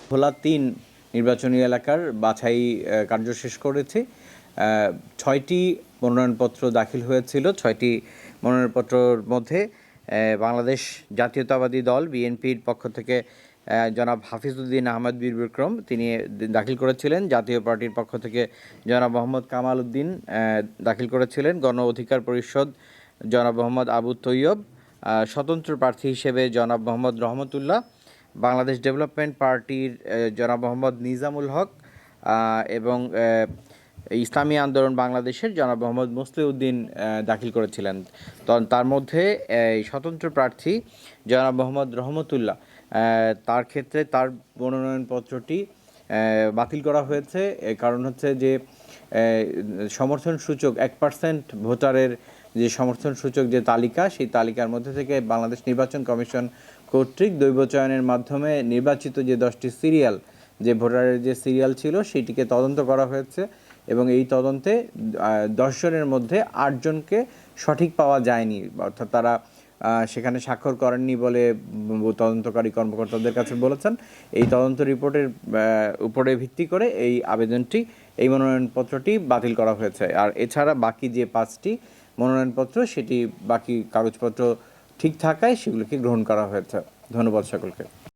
ভোলা-৩ নির্বাচনী এলাকার বাছাই কার্য শেষ করেছি। ৬টি মনোনয়নপত্র দাখিল হয়েছিল। ৬টি মনোনয়নপত্রের মধ্যে বাংলাদেশ জাতীয়তাবাদী দল বিএনপির পক্ষ থেকে জনাব হাফিজউদ্দিন আহমেদ বীর বিক্রম তিনি দাখিল করেছিলেন। জাতীয় পার্টির পক্ষ থেকে জনাব মোহাম্মদ কামাল উদ্দিন দাখিল করেছিলেন। গণ অধিকার পরিষদ জনাব মোহাম্মদ আবু তৈয়ব, স্বতন্ত্র প্রার্থী হিসেবে জনাব মোহাম্মদ রহমতুল্লাহ, বাংলাদেশ ডেভেলপমেন্ট পার্টির জনাব মোহাম্মদ নিজামুল হক এবং ইসলামী আন্দোলন বাংলাদেশের জনাব মোহাম্মদ মুসলিউদ্দিন দাখিল করেছিলেন। তার মধ্যে স্বতন্ত্র প্রার্থী জনাব মোহাম্মদ রহমতুল্লাহ তার ক্ষেত্রে তার মনোনয়নপত্রটি বাতিল করা হয়েছে। কারণ হচ্ছে যে সমর্থন সূচক 1% ভোটারের যে সমর্থন সূচক যে তালিকা, সেই তালিকার মধ্যে থেকে বাংলাদেশ নির্বাচন কমিশন কর্তৃক দৈব চয়নের মাধ্যমে নির্বাচিত যে 10টি সিরিয়াল, যে ভোটারের যে সিরিয়াল ছিল সেটিকে তদন্ত করা হয়েছে এবং এই তদন্তে 10 জনের মধ্যে 8 জনকে সঠিক পাওয়া যায়নি, অর্থাৎ তারা সেখানে স্বাক্ষর করেননি বলে তদন্তকারী কর্মকর্তাদের কাছে বলেছেন। এই তদন্ত রিপোর্টের উপরে ভিত্তি করে এই আবেদনটি, এই মনোনয়নপত্রটি বাতিল করা হয়েছে। আর এছাড়া বাকি যে 5টি মনোনয়নপত্র, সেটি বাকি কাগজপত্র ঠিক থাকায় সেগুলোকে গ্রহণ করা হয়েছে। ধন্যবাদ সকলকে।